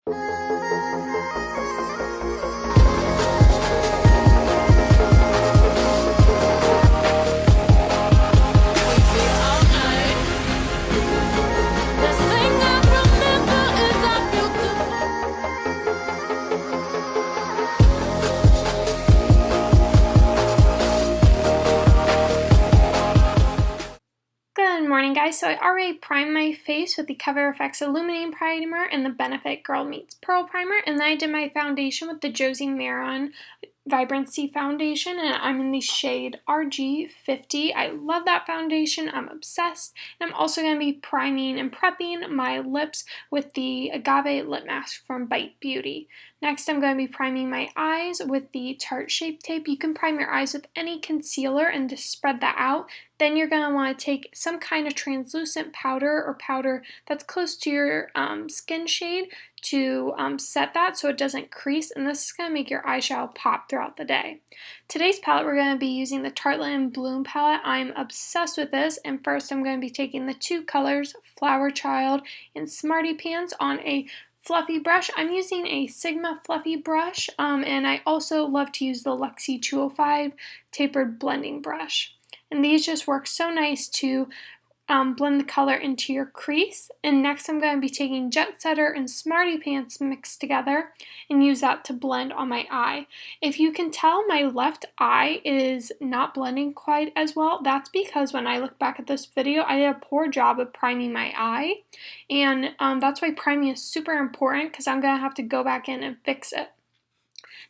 Good morning, guys. So I already primed my face with the Cover FX Illuminating Primer and the Benefit Girl Meets Pearl Primer, and then I did my foundation with the Josie Maran Vibrancy foundation, and I'm in the shade RG50. I love that foundation. I'm obsessed. And I'm also going to be priming and prepping my lips with the Agave lip mask from Bite Beauty. Next, I'm going to be priming my eyes with the Tarte Shape Tape. You can prime your eyes with any concealer and just spread that out. Then you're going to want to take some kind of translucent powder or powder that's close to your skin shade to set that so it doesn't crease, and this is going to make your eyeshadow pop throughout the day. Today's palette, we're going to be using the Tartlette and Bloom palette. I'm obsessed with this, and first I'm going to be taking the two colors, Flower Child and Smarty Pants, on a fluffy brush. I'm using a Sigma fluffy brush, and I also love to use the Luxie 205 tapered blending brush. And these just work so nice to blend the color into your crease. And next I'm going to be taking Jetsetter and Smarty Pants mixed together and use that to blend on my eye. If you can tell, my left eye is not blending quite as well. That's because when I look back at this video, I did a poor job of priming my eye. And that's why priming is super important, because I'm going to have to go back in and fix it.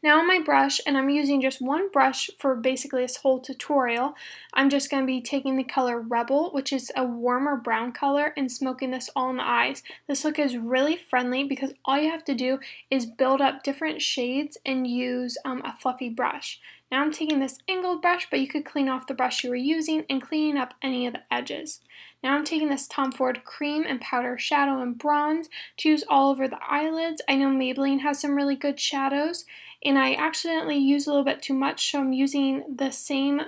Now on my brush, and I'm using just one brush for basically this whole tutorial, I'm just going to be taking the color Rebel, which is a warmer brown color, and smoking this all in the eyes. This look is really friendly because all you have to do is build up different shades and use a fluffy brush. Now I'm taking this angled brush, but you could clean off the brush you were using and cleaning up any of the edges. Now I'm taking this Tom Ford cream and powder shadow and bronze to use all over the eyelids. I know Maybelline has some really good shadows, and I accidentally used a little bit too much, so I'm using the same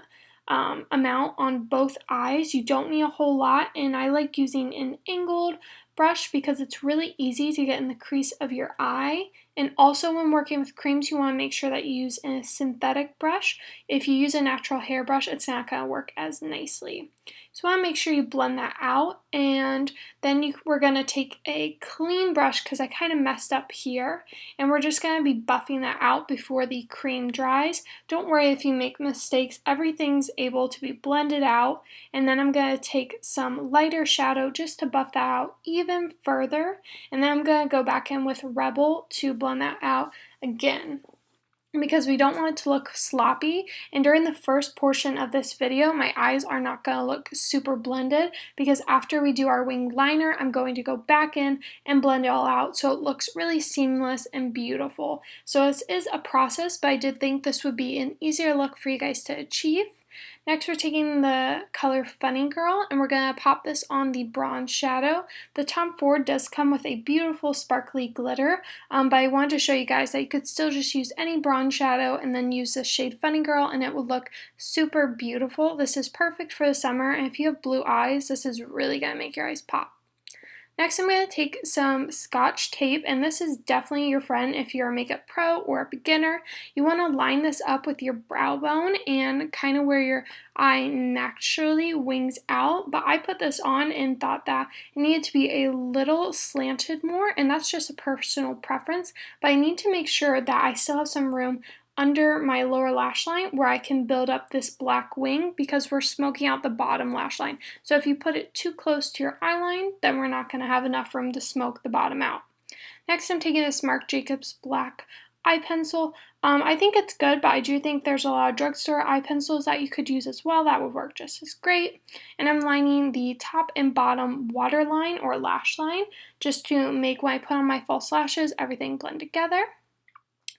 amount on both eyes. You don't need a whole lot, and I like using an angled brush because it's really easy to get in the crease of your eye. And also when working with creams, you want to make sure that you use a synthetic brush. If you use a natural hair brush, it's not going to work as nicely. So I want to make sure you blend that out, and then we're going to take a clean brush because I kind of messed up here, and we're just going to be buffing that out before the cream dries. Don't worry if you make mistakes, everything's able to be blended out. And then I'm going to take some lighter shadow just to buff that out even further, and then I'm going to go back in with Rebel to blend that out again, because we don't want it to look sloppy. And during the first portion of this video, my eyes are not going to look super blended, because after we do our wing liner, I'm going to go back in and blend it all out so it looks really seamless and beautiful. So this is a process, but I did think this would be an easier look for you guys to achieve. Next, we're taking the color Funny Girl, and we're going to pop this on the bronze shadow. The Tom Ford does come with a beautiful sparkly glitter, but I wanted to show you guys that you could still just use any bronze shadow and then use the shade Funny Girl, and it would look super beautiful. This is perfect for the summer, and if you have blue eyes, this is really going to make your eyes pop. Next, I'm going to take some Scotch tape, and this is definitely your friend if you're a makeup pro or a beginner. You want to line this up with your brow bone and kind of where your eye naturally wings out, but I put this on and thought that it needed to be a little slanted more, and that's just a personal preference, but I need to make sure that I still have some room under my lower lash line where I can build up this black wing, because we're smoking out the bottom lash line. So if you put it too close to your eye line, then we're not going to have enough room to smoke the bottom out. Next, I'm taking this Marc Jacobs black eye pencil. I think it's good, but I do think there's a lot of drugstore eye pencils that you could use as well that would work just as great. And I'm lining the top and bottom waterline or lash line just to make, when I put on my false lashes, everything blend together.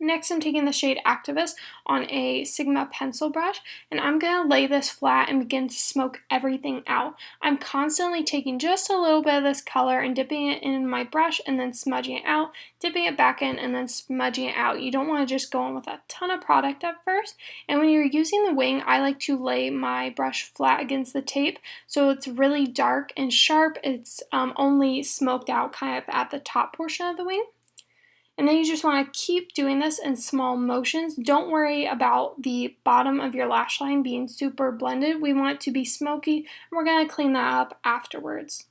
Next, I'm taking the shade Activist on a Sigma pencil brush, and I'm going to lay this flat and begin to smoke everything out. I'm constantly taking just a little bit of this color and dipping it in my brush and then smudging it out, dipping it back in, and then smudging it out. You don't want to just go in with a ton of product at first. And when you're using the wing, I like to lay my brush flat against the tape so it's really dark and sharp. It's only smoked out kind of at the top portion of the wing. And then you just want to keep doing this in small motions. Don't worry about the bottom of your lash line being super blended. We want it to be smoky, and we're going to clean that up afterwards.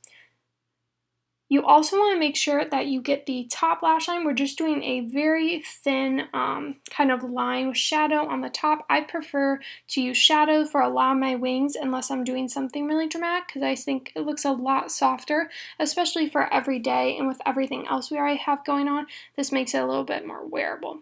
You also want to make sure that you get the top lash line. We're just doing a very thin kind of line with shadow on the top. I prefer to use shadow for a lot of my wings unless I'm doing something really dramatic, because I think it looks a lot softer, especially for every day, and with everything else we already have going on, this makes it a little bit more wearable.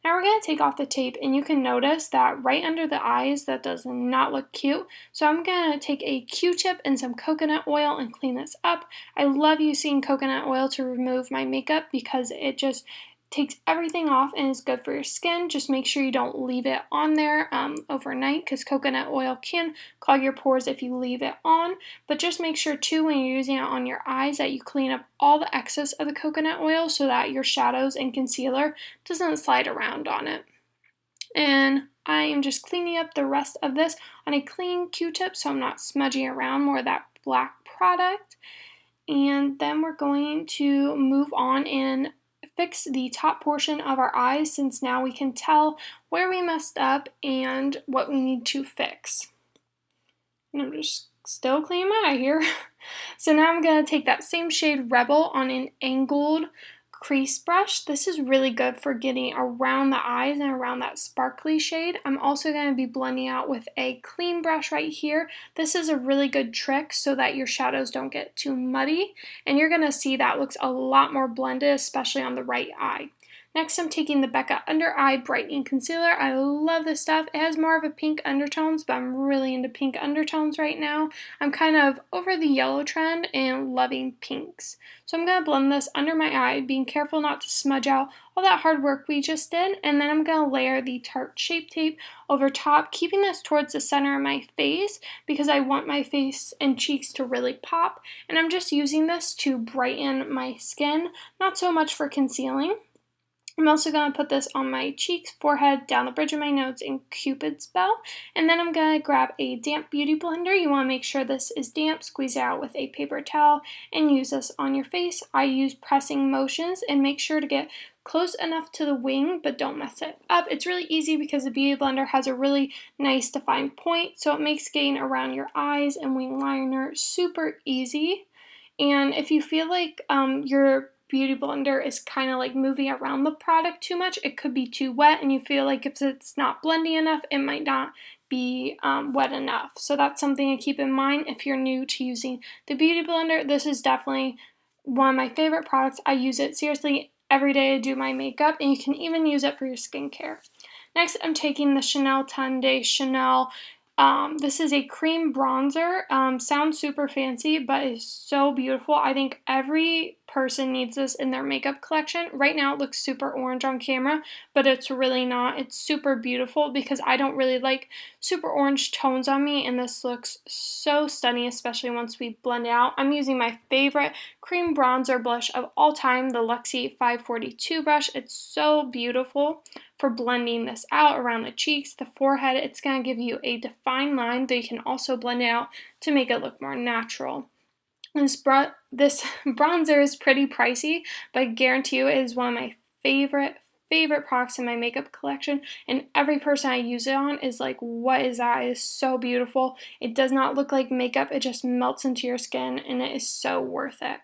Now we're going to take off the tape, and you can notice that right under the eyes that does not look cute. So I'm going to take a Q-tip and some coconut oil and clean this up. I love using coconut oil to remove my makeup because it just takes everything off and is good for your skin. Just make sure you don't leave it on there overnight, because coconut oil can clog your pores if you leave it on. But just make sure too, when you're using it on your eyes, that you clean up all the excess of the coconut oil so that your shadows and concealer doesn't slide around on it. And I am just cleaning up the rest of this on a clean Q-tip so I'm not smudging around more of that black product. And then we're going to move on and fix the top portion of our eyes, since now we can tell where we messed up and what we need to fix. And I'm just still cleaning my eye here. So now I'm going to take that same shade Rebel on an angled crease brush. This is really good for getting around the eyes and around that sparkly shade. I'm also going to be blending out with a clean brush right here. This is a really good trick so that your shadows don't get too muddy, and you're going to see that looks a lot more blended, especially on the right eye. Next, I'm taking the Becca Under Eye Brightening Concealer. I love this stuff. It has more of a pink undertones, but I'm really into pink undertones right now. I'm kind of over the yellow trend and loving pinks. So I'm going to blend this under my eye, being careful not to smudge out all that hard work we just did. And then I'm going to layer the Tarte Shape Tape over top, keeping this towards the center of my face because I want my face and cheeks to really pop. And I'm just using this to brighten my skin, not so much for concealing. I'm also going to put this on my cheeks, forehead, down the bridge of my nose, and Cupid's bow. And then I'm going to grab a damp beauty blender. You want to make sure this is damp, squeeze it out with a paper towel, and use this on your face. I use pressing motions, and make sure to get close enough to the wing, but don't mess it up. It's really easy because the beauty blender has a really nice defined point, so it makes getting around your eyes and wing liner super easy. And if you feel like your beauty blender is kind of like moving around the product too much, it could be too wet, and you feel like if it's not blending enough, it might not be wet enough. So that's something to keep in mind if you're new to using the beauty blender. This is definitely one of my favorite products. I use it seriously every day to do my makeup, and you can even use it for your skincare. Next, I'm taking the Chanel Tan De Soleil. This is a cream bronzer. Sounds super fancy, but it's so beautiful. I think every person needs this in their makeup collection. Right now it looks super orange on camera, but it's really not. It's super beautiful because I don't really like super orange tones on me, and this looks so stunning, especially once we blend it out. I'm using my favorite cream bronzer blush of all time, the Luxie 542 brush. It's so beautiful for blending this out around the cheeks, the forehead. It's going to give you a defined line, though you can also blend it out to make it look more natural. This bronzer is pretty pricey, but I guarantee you it is one of my favorite products in my makeup collection, and every person I use it on is like, what is that? It is so beautiful. It does not look like makeup. It just melts into your skin, and it is so worth it.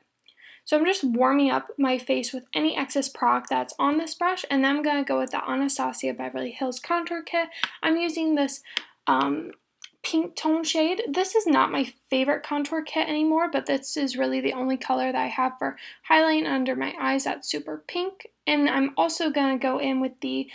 So I'm just warming up my face with any excess product that's on this brush, and then I'm going to go with the Anastasia Beverly Hills Contour Kit. I'm using this pink tone shade. This is not my favorite contour kit anymore, but this is really the only color that I have for highlighting under my eyes that's super pink. And I'm also going to go in with the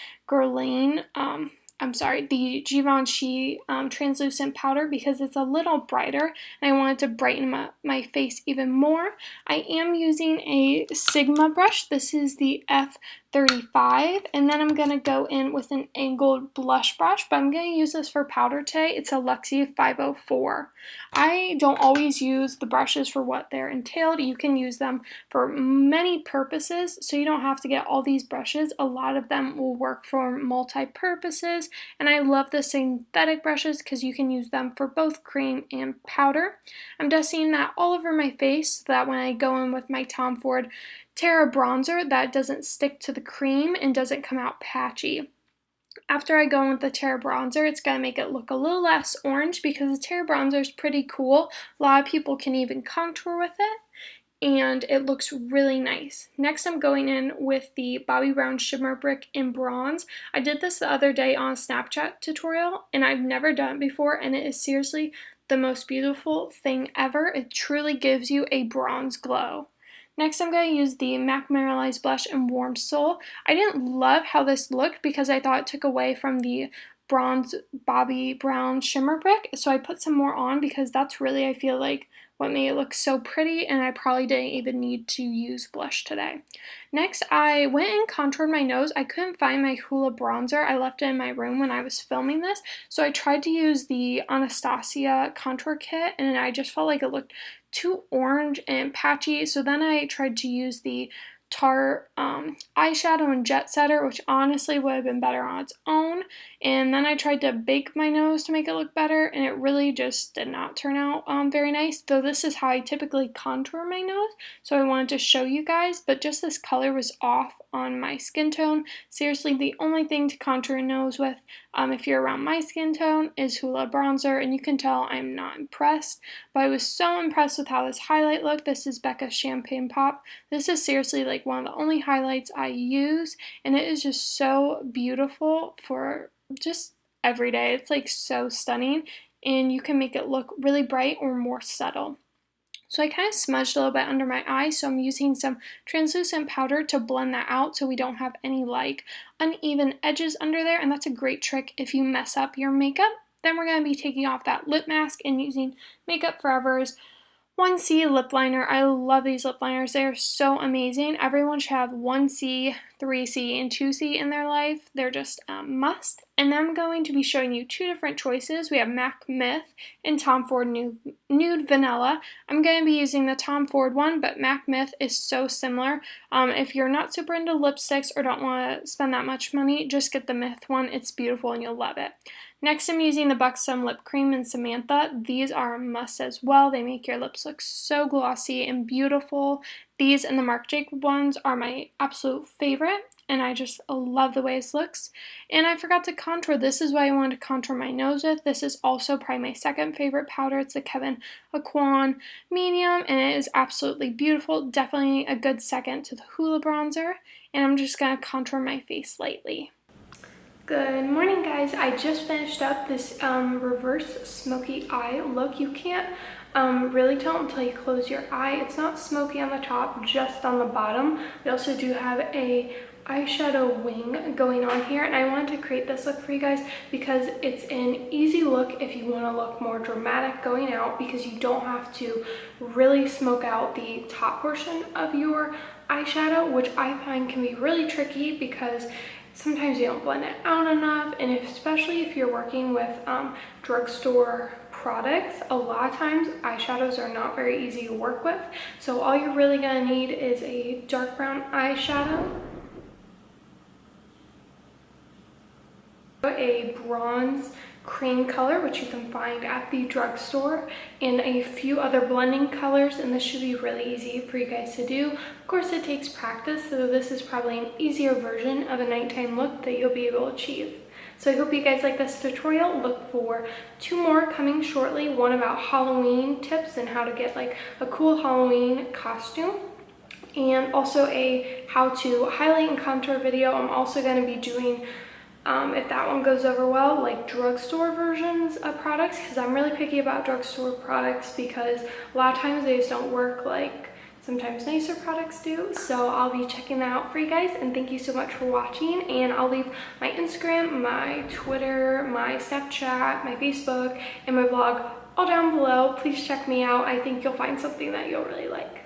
the Givenchy translucent powder because it's a little brighter, and I wanted to brighten my face even more. I am using a Sigma brush. This is the F35, and then I'm going to go in with an angled blush brush, but I'm going to use this for powder today. It's a Luxie 504. I don't always use the brushes for what they're entailed. You can use them for many purposes, so you don't have to get all these brushes. A lot of them will work for multi-purposes, and I love the synthetic brushes because you can use them for both cream and powder. I'm dusting that all over my face so that when I go in with my Tom Ford Terra bronzer that doesn't stick to the cream and doesn't come out patchy. After I go in with the Terra bronzer, it's going to make it look a little less orange because the Terra bronzer is pretty cool. A lot of people can even contour with it, and it looks really nice. Next, I'm going in with the Bobbi Brown Shimmer Brick in bronze. I did this the other day on a Snapchat tutorial, and I've never done it before, and it is seriously the most beautiful thing ever. It truly gives you a bronze glow. Next, I'm going to use the MAC Mineralized Blush in Warm Soul. I didn't love how this looked because I thought it took away from the bronze Bobbi Brown Shimmer Brick, so I put some more on because that's really, I feel like, what made it look so pretty, and I probably didn't even need to use blush today. Next, I went and contoured my nose. I couldn't find my Hoola bronzer. I left it in my room when I was filming this, so I tried to use the Anastasia contour kit, and I just felt like it looked too orange and patchy, so then I tried to use the Tarte eyeshadow and Jetsetter, which honestly would have been better on its own, and then I tried to bake my nose to make it look better, and it really just did not turn out very nice, though this is how I typically contour my nose, so I wanted to show you guys, but just this color was off on my skin tone. Seriously, the only thing to contour your nose with, if you're around my skin tone, is Hoola bronzer, and you can tell I'm not impressed, but I was so impressed with how this highlight looked. This is Becca Champagne Pop. This is seriously like one of the only highlights I use, and it is just so beautiful for just every day. It's like so stunning, and you can make it look really bright or more subtle. So I kind of smudged a little bit under my eye, so I'm using some translucent powder to blend that out so we don't have any like uneven edges under there, and that's a great trick if you mess up your makeup. Then we're going to be taking off that lip mask and using Makeup Forever's 1C lip liner. I love these lip liners. They are so amazing. Everyone should have 1C, 3C, and 2C in their life. They're just a must. And then I'm going to be showing you two different choices. We have MAC Myth and Tom Ford Nude Vanilla. I'm going to be using the Tom Ford one, but MAC Myth is so similar. If you're not super into lipsticks or don't want to spend that much money, just get the Myth one. It's beautiful and you'll love it. Next, I'm using the Buxom Lip Cream in Samantha. These are a must as well. They make your lips look so glossy and beautiful. These and the Marc Jacobs ones are my absolute favorite, and I just love the way this looks. And I forgot to contour. This is what I wanted to contour my nose with. This is also probably my second favorite powder. It's the Kevyn Aucoin Medium, and it is absolutely beautiful. Definitely a good second to the Hoola bronzer. And I'm just going to contour my face lightly. Good morning, guys. I just finished up this reverse smoky eye look. You can't really tell until you close your eye. It's not smoky on the top, just on the bottom. We also do have a eyeshadow wing going on here, and I wanted to create this look for you guys because it's an easy look if you want to look more dramatic going out, because you don't have to really smoke out the top portion of your eyeshadow, which I find can be really tricky because sometimes you don't blend it out enough, and especially if you're working with drugstore products, a lot of times eyeshadows are not very easy to work with. So all you're really going to need is a dark brown eyeshadow, a bronze cream color, which you can find at the drugstore, and a few other blending colors, and this should be really easy for you guys to do. Of course, it takes practice, so this is probably an easier version of a nighttime look that you'll be able to achieve. So I hope you guys like this tutorial. Look for 2 more coming shortly, one about Halloween tips and how to get like a cool Halloween costume, and also a how to highlight and contour video. I'm also going to be doing, if that one goes over well, like drugstore versions of products, because I'm really picky about drugstore products because a lot of times they just don't work like sometimes nicer products do. So I'll be checking that out for you guys, and thank you so much for watching, and I'll leave my Instagram, my Twitter, my Snapchat, my Facebook, and my blog all down below. Please check me out. I think you'll find something that you'll really like.